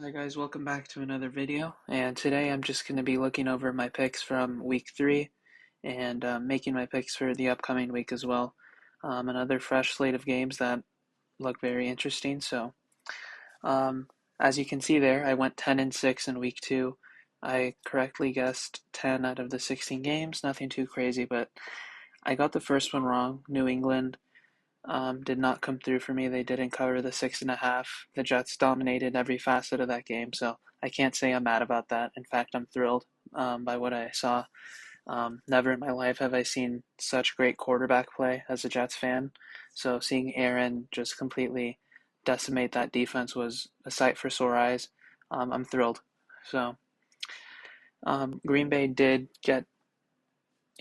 Hi guys, welcome back to another video. And today I'm just going to be looking over my picks from week 3 and making my picks for the upcoming week as well. Another fresh slate of games that look very interesting. So, um, as you can see there, I went 10-6 in week 2. I correctly guessed 10 out of the 16 games. Nothing too crazy, but I got the first one wrong. New England did not come through for me. They didn't cover the 6.5. The Jets dominated every facet of that game, so I can't say I'm mad about that. In fact, I'm thrilled by what I saw. Never in my life have I seen such great quarterback play as a Jets fan. So seeing Aaron just completely decimate that defense was a sight for sore eyes. I'm thrilled. So Green Bay did get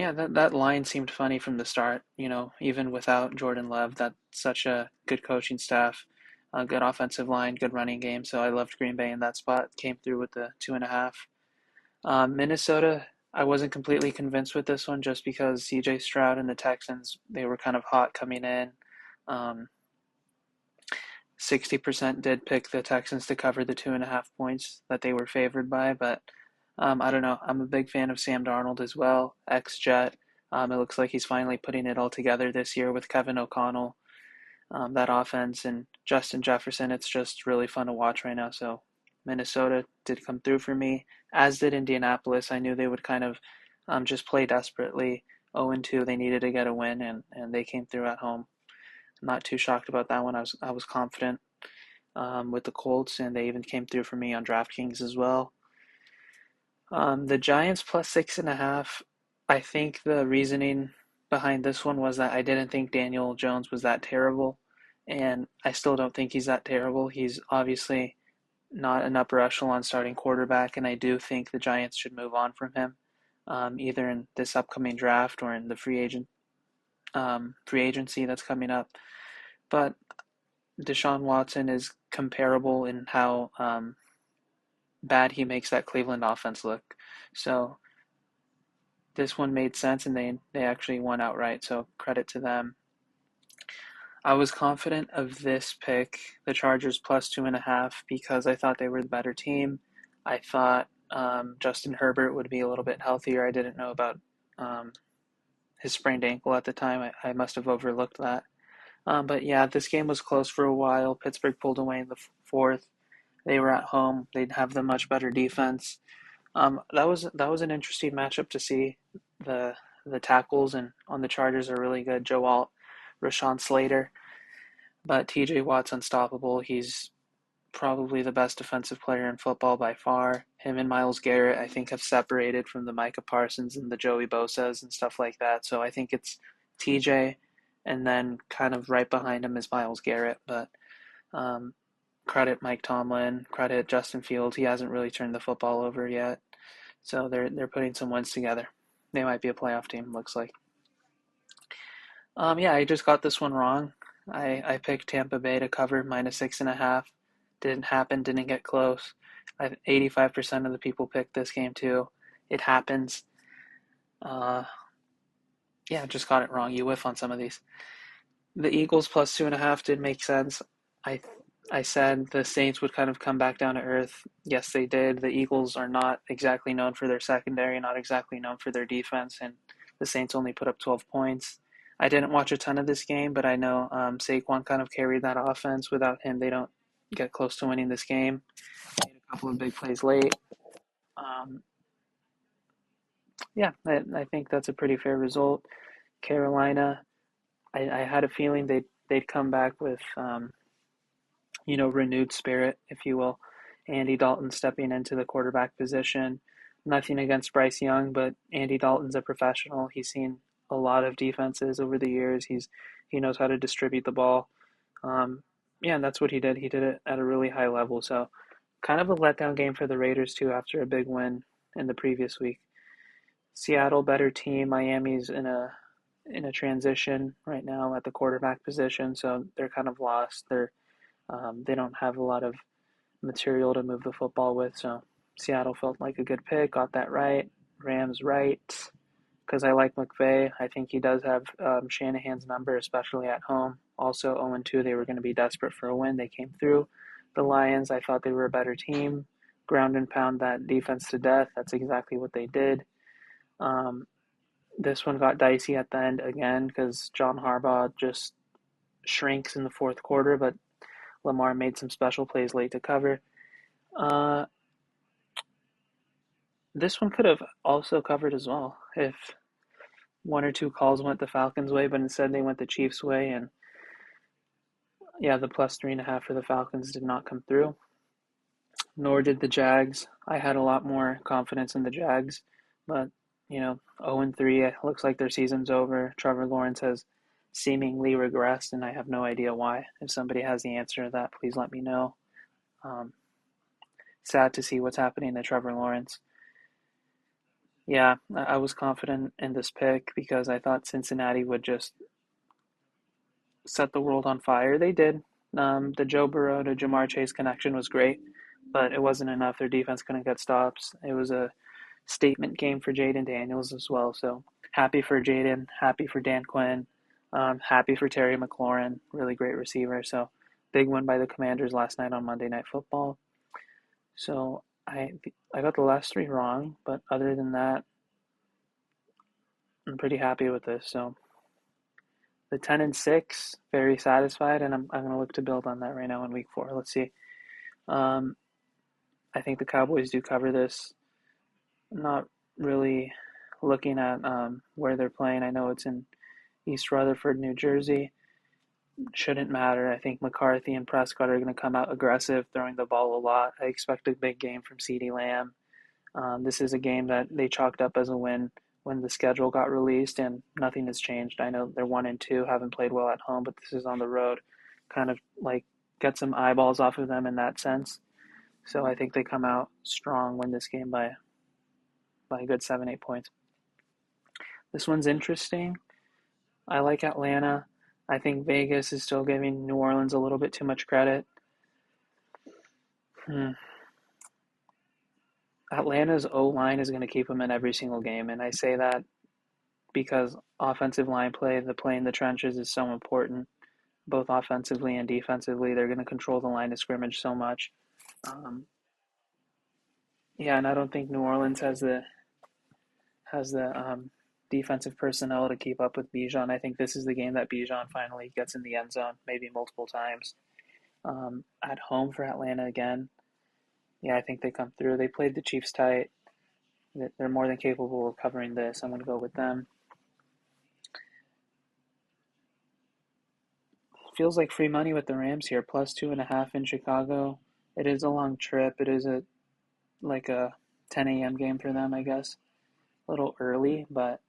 yeah, that line seemed funny from the start. Even without Jordan Love, that's such a good coaching staff, a good offensive line, good running game. So I loved Green Bay in that spot. Came through with the 2.5. Minnesota, I wasn't completely convinced with this one just because CJ Stroud and the Texans, they were kind of hot coming in. Um, 60% did pick the Texans to cover the 2.5 points that they were favored by, but I don't know. I'm a big fan of Sam Darnold as well, ex-Jet. It looks like he's finally putting it all together this year with Kevin O'Connell, that offense, and Justin Jefferson. It's just really fun to watch right now. So Minnesota did come through for me, as did Indianapolis. I knew they would kind of just play desperately. 0-2, they needed to get a win, and they came through at home. Not too shocked about that one. I was confident with the Colts, and they even came through for me on DraftKings as well. The Giants plus 6.5. I think the reasoning behind this one was that I didn't think Daniel Jones was that terrible, and I still don't think he's that terrible. He's obviously not an upper echelon starting quarterback, and I do think the Giants should move on from him, either in this upcoming draft or in the free agency that's coming up. But Deshaun Watson is comparable in how bad he makes that Cleveland offense look. So this one made sense, and they actually won outright. So credit to them. I was confident of this pick, the Chargers plus 2.5, because I thought they were the better team. I thought Justin Herbert would be a little bit healthier. I didn't know about um, his sprained ankle at the time. I must have overlooked that. But yeah, this game was close for a while. Pittsburgh pulled away in the fourth. They were at home. They'd have the much better defense. That was an interesting matchup to see. The the tackles and on the Chargers are really good. Joe Alt, Rashawn Slater, but T.J. Watt's unstoppable. He's probably the best defensive player in football by far. Him and Myles Garrett, I think, have separated from the Micah Parsons and the Joey Bosa's and stuff like that. So I think it's T.J. and then kind of right behind him is Myles Garrett. But um, credit Mike Tomlin, credit Justin Fields. He hasn't really turned the football over yet. So they're putting some wins together. They might be a playoff team, looks like. Yeah, I just got this one wrong. I picked Tampa Bay to cover minus 6.5. Didn't happen, didn't get close. 85% of the people picked this game too. It happens. Uh, yeah, just got it wrong. You whiff on some of these. The Eagles plus 2.5 did make sense. I I said the Saints would kind of come back down to earth. Yes, they did. The Eagles are not exactly known for their secondary, not exactly known for their defense, and the Saints only put up 12 points. I didn't watch a ton of this game, but I know Saquon kind of carried that offense. Without him, they don't get close to winning this game. Made a couple of big plays late. Um, yeah, I think that's a pretty fair result. Carolina, I had a feeling they'd come back with renewed spirit, if you will. Andy Dalton stepping into the quarterback position. Nothing against Bryce Young, but Andy Dalton's a professional. He's seen a lot of defenses over the years. He knows how to distribute the ball. Yeah, and that's what he did. He did it at a really high level. So kind of a letdown game for the Raiders too after a big win in the previous week. Seattle better team. Miami's in a transition right now at the quarterback position, so they're kind of lost. They don't have a lot of material to move the football with. So Seattle felt like a good pick, got that right. Rams right, because I like McVay. I think he does have Shanahan's number, especially at home. Also 0-2, they were going to be desperate for a win. They came through. The Lions, I thought they were a better team. Ground and pound that defense to death. That's exactly what they did. Um, this one got dicey at the end again because John Harbaugh just shrinks in the fourth quarter, but Lamar made some special plays late to cover. Uh, this one could have also covered as well if one or two calls went the Falcons' way, but instead they went the Chiefs' way. And yeah, the plus 3.5 for the Falcons did not come through, nor did the Jags. I had a lot more confidence in the Jags, but 0-3, it looks like their season's over. Trevor Lawrence has seemingly regressed, and I have no idea why. If somebody has the answer to that, please let me know. Um, Sad to see what's happening to Trevor Lawrence. Yeah, I was confident in this pick because I thought Cincinnati would just set the world on fire. They did. The Joe Burrow to Jamar Chase connection was great, but it wasn't enough. Their defense couldn't get stops. It was a statement game for Jaden Daniels as well. So happy for Jaden, happy for Dan Quinn, happy for Terry McLaurin, really great receiver. So big win by the Commanders last night on Monday Night Football. So I got the last three wrong, but other than that, I'm pretty happy with this. So the 10-6, very satisfied, and I'm going to look to build on that right now in week 4. Let's see. Um, I think the Cowboys do cover this. I'm not really looking at where they're playing. I know it's in East Rutherford, New Jersey. Shouldn't matter. I think McCarthy and Prescott are going to come out aggressive, throwing the ball a lot. I expect a big game from CeeDee Lamb. This is a game that they chalked up as a win when the schedule got released, and nothing has changed. I know they're 1-2, haven't played well at home, but this is on the road. Kind of like get some eyeballs off of them in that sense. So I think they come out strong, win this game by a good 7-8 points. This one's interesting. I like Atlanta. I think Vegas is still giving New Orleans a little bit too much credit. Atlanta's O-line is going to keep them in every single game, and I say that because offensive line play, the play in the trenches is so important, both offensively and defensively. They're going to control the line of scrimmage so much. Um, yeah, and I don't think New Orleans has the defensive personnel to keep up with Bijan. I think this is the game that Bijan finally gets in the end zone, maybe multiple times. At home for Atlanta again. Yeah, I think they come through. They played the Chiefs tight. They're more than capable of covering this. I'm going to go with them. Feels like free money with the Rams here, plus 2.5 in Chicago. It is a long trip. It is a 10 a.m. game for them, I guess. A little early, but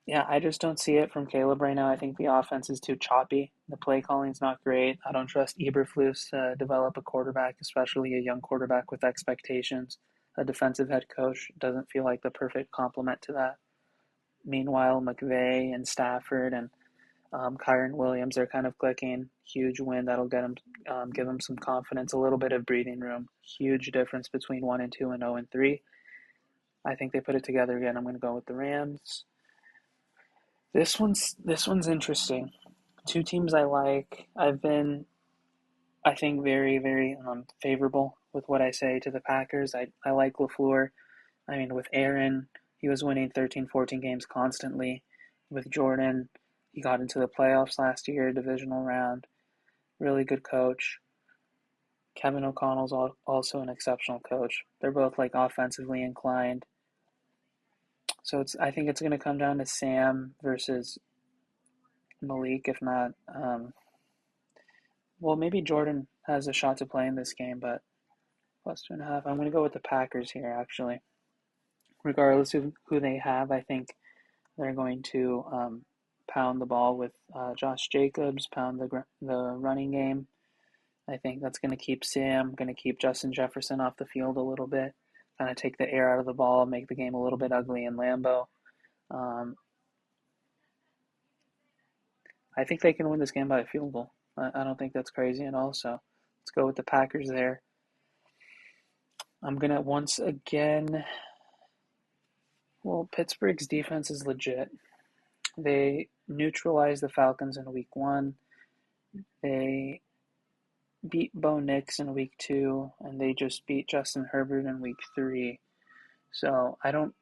yeah, I just don't see it from Caleb right now. I think the offense is too choppy. The play calling's not great. I don't trust Eberflus to develop a quarterback, especially a young quarterback with expectations. A defensive head coach doesn't feel like the perfect complement to that. Meanwhile, McVay and Stafford and Kyron Williams are kind of clicking. Huge win that'll give him some confidence, a little bit of breathing room. Huge difference between 1-2 and 0-3. I think they put it together again. I'm going to go with the Rams. This one's interesting. Two teams I like. I've been, I think, very, very favorable with what I say to the Packers. I like LaFleur. I mean, with Aaron, he was winning 13, 14 games constantly. With Jordan, he got into the playoffs last year, divisional round. Really good coach. Kevin O'Connell's also an exceptional coach. They're both like offensively inclined. So I think it's going to come down to Sam versus Malik, if not. Well, maybe Jordan has a shot to play in this game, but plus 2.5. I'm going to go with the Packers here, actually. Regardless of who they have, I think they're going to pound the ball with Josh Jacobs, pound the running game. I think that's going to keep Sam, going to keep Justin Jefferson off the field a little bit, kind of take the air out of the ball, make the game a little bit ugly in Lambeau. I think they can win this game by a field goal. I don't think that's crazy at all, so let's go with the Packers there. I'm going to once again, well, Pittsburgh's defense is legit. They neutralized the Falcons in week 1. They beat Bo Nix in week 2, and they just beat Justin Herbert in week 3. So I don't.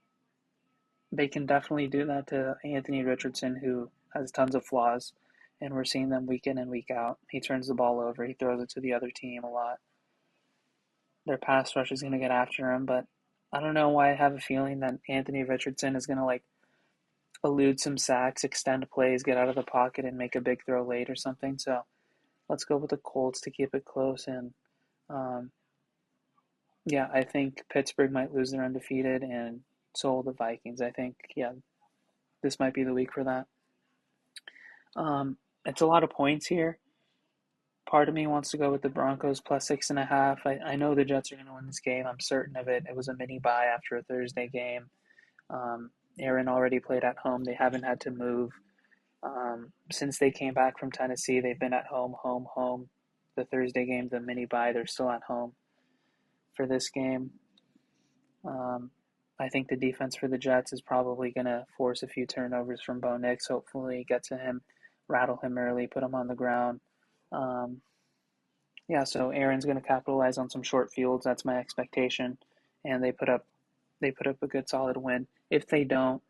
They can definitely do that to Anthony Richardson, who has tons of flaws, and we're seeing them week in and week out. He turns the ball over. He throws it to the other team a lot. Their pass rush is going to get after him, but I don't know why I have a feeling that Anthony Richardson is going to like elude some sacks, extend plays, get out of the pocket, and make a big throw late or something. So let's go with the Colts to keep it close. And um, yeah, I think Pittsburgh might lose their undefeated, and so will the Vikings. I think, yeah, this might be the week for that. It's a lot of points here. Part of me wants to go with the Broncos plus 6.5. I know the Jets are going to win this game. I'm certain of it. It was a mini bye after a Thursday game. Um, Aaron already played at home. They haven't had to move. Since they came back from Tennessee, they've been at home, home, home. The Thursday game, the mini bye, they're still at home for this game. Um, I think the defense for the Jets is probably going to force a few turnovers from Bo Nix. Hopefully, get to him, rattle him early, put him on the ground. Um, yeah, so Aaron's going to capitalize on some short fields. That's my expectation, and they put up a good solid win. If they don't,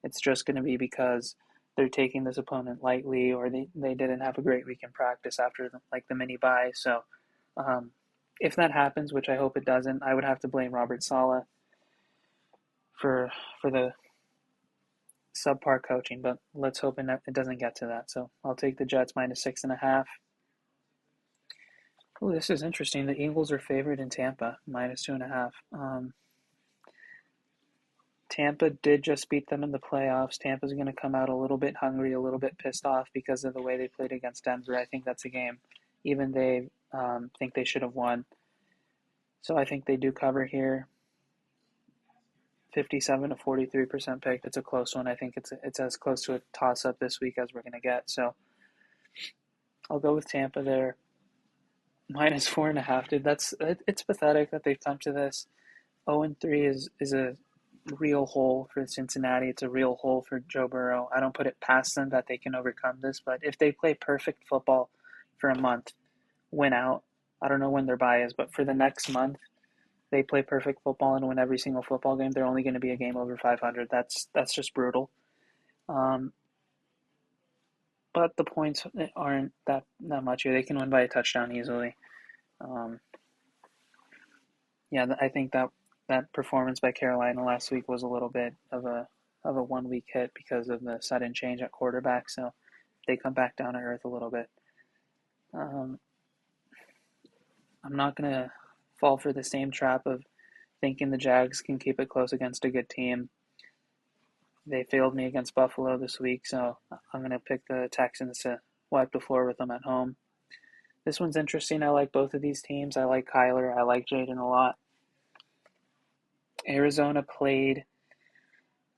it's just going to be because they're taking this opponent lightly, or they didn't have a great week in practice after the mini bye. So um, if that happens, which I hope it doesn't, I would have to blame Robert Saleh for the subpar coaching. But let's hope it doesn't get to that. So I'll take the Jets minus 6.5. Oh, this is interesting. The Eagles are favored in Tampa, minus 2.5. Tampa did just beat them in the playoffs. Tampa's going to come out a little bit hungry, a little bit pissed off because of the way they played against Denver. I think that's a game even they think they should have won. So I think they do cover here. 57 to 43% picked. It's a close one. I think it's as close to a toss-up this week as we're going to get. So I'll go with Tampa there. Minus 4.5, dude. It's pathetic that they've come to this. 0-3 is a real hole for Cincinnati. It's a real hole for Joe Burrow. I don't put it past them that they can overcome this, but if they play perfect football for a month, win out, I don't know when their bye is, but for the next month, they play perfect football and win every single football game, they're only going to be a game over 500. That's just brutal. Um, but the points aren't that much here. They can win by a touchdown easily. Um, yeah, I think that performance by Carolina last week was a little bit of a 1 week hit because of the sudden change at quarterback. So they come back down to earth a little bit. Um, I'm not gonna fall for the same trap of thinking the Jags can keep it close against a good team. They failed me against Buffalo this week, so I'm gonna pick the Texans to wipe the floor with them at home. This one's interesting. I like both of these teams. I like Kyler. I like Jaden a lot. Arizona played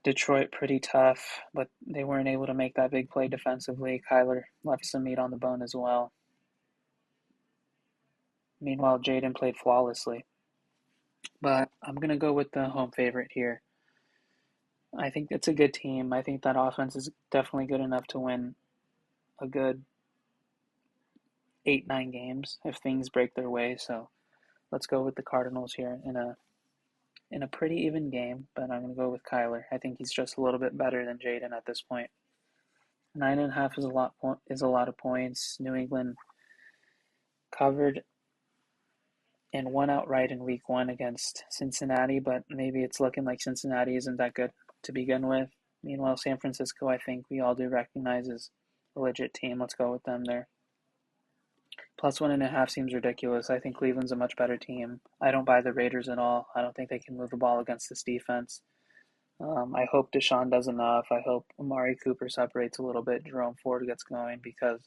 Detroit pretty tough, but they weren't able to make that big play defensively. Kyler left some meat on the bone as well. Meanwhile, Jaden played flawlessly. But I'm going to go with the home favorite here. I think it's a good team. I think that offense is definitely good enough to win a good 8-9 games if things break their way. So let's go with the Cardinals here in a pretty even game, but I'm going to go with Kyler. I think he's just a little bit better than Jaden at this point. 9.5 is a lot of points. New England covered and won outright in week 1 against Cincinnati, but maybe it's looking like Cincinnati isn't that good to begin with. Meanwhile, San Francisco, I think we all do recognize is a legit team. Let's go with them there. Plus 1.5 seems ridiculous. I think Cleveland's a much better team. I don't buy the Raiders at all. I don't think they can move the ball against this defense. I hope Deshaun does enough. I hope Amari Cooper separates a little bit. Jerome Ford gets going because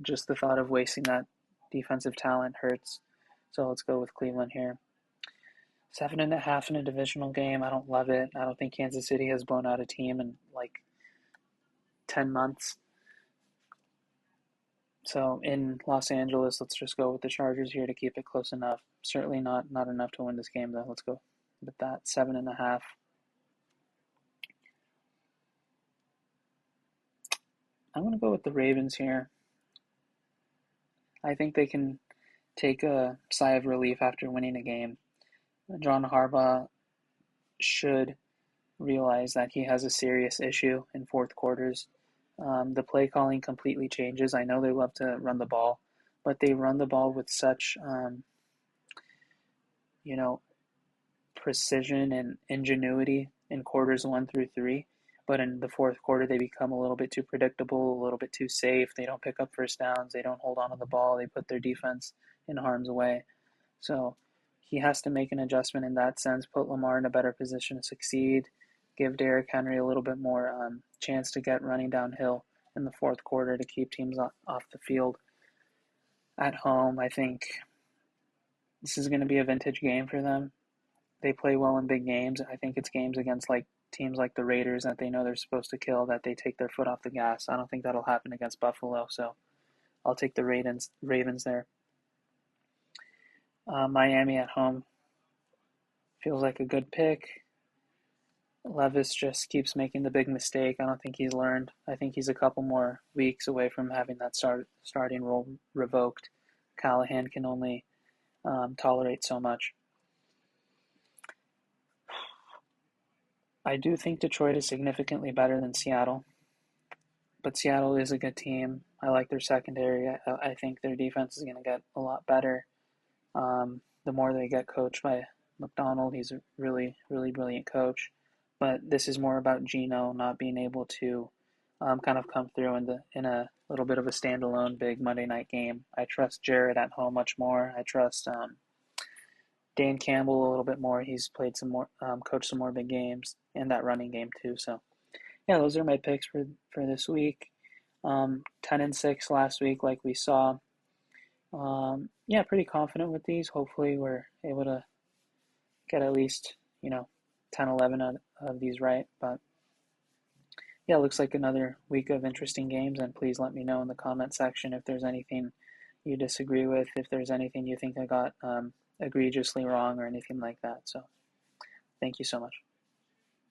just the thought of wasting that defensive talent hurts. So let's go with Cleveland here. 7.5 in a divisional game. I don't love it. I don't think Kansas City has blown out a team in like 10 months. So in Los Angeles, let's just go with the Chargers here to keep it close enough. Certainly not enough to win this game though. Let's go with that 7.5. I'm going to go with the Ravens here. I think they can take a sigh of relief after winning a game. John Harbaugh should realize that he has a serious issue in fourth quarters. The play calling completely changes. I know they love to run the ball, but they run the ball with such, you know, precision and ingenuity in quarters 1 through 3. But in the fourth quarter, they become a little bit too predictable, a little bit too safe. They don't pick up first downs. They don't hold on to the ball. They put their defense in harm's way. So he has to make an adjustment in that sense, put Lamar in a better position to succeed, give Derrick Henry a little bit more chance to get running downhill in the fourth quarter to keep teams off the field. At home, I think this is going to be a vintage game for them. They play well in big games. I think it's games against like teams like the Raiders that they know they're supposed to kill, that they take their foot off the gas. I don't think that'll happen against Buffalo, so I'll take the Ravens there. Miami at home feels like a good pick. Levis just keeps making the big mistake. I don't think he's learned. I think he's a couple more weeks away from having that starting role revoked. Callahan can only tolerate so much. I do think Detroit is significantly better than Seattle, but Seattle is a good team. I like their secondary. I think their defense is going to get a lot better. The more they get coached by McDonald, he's a really, really brilliant coach. But this is more about Geno not being able to kind of come through in a little bit of a standalone big Monday night game. I trust Jared at home much more. I trust Dan Campbell a little bit more. He's played some more, coached some more big games, and that running game too. So yeah, those are my picks for this week. 10-6 last week, like we saw. Yeah, pretty confident with these. Hopefully, we're able to get at least 10, 11 of these right. But yeah, it looks like another week of interesting games. And please let me know in the comment section if there's anything you disagree with, if there's anything you think I got egregiously wrong or anything like that. So thank you so much.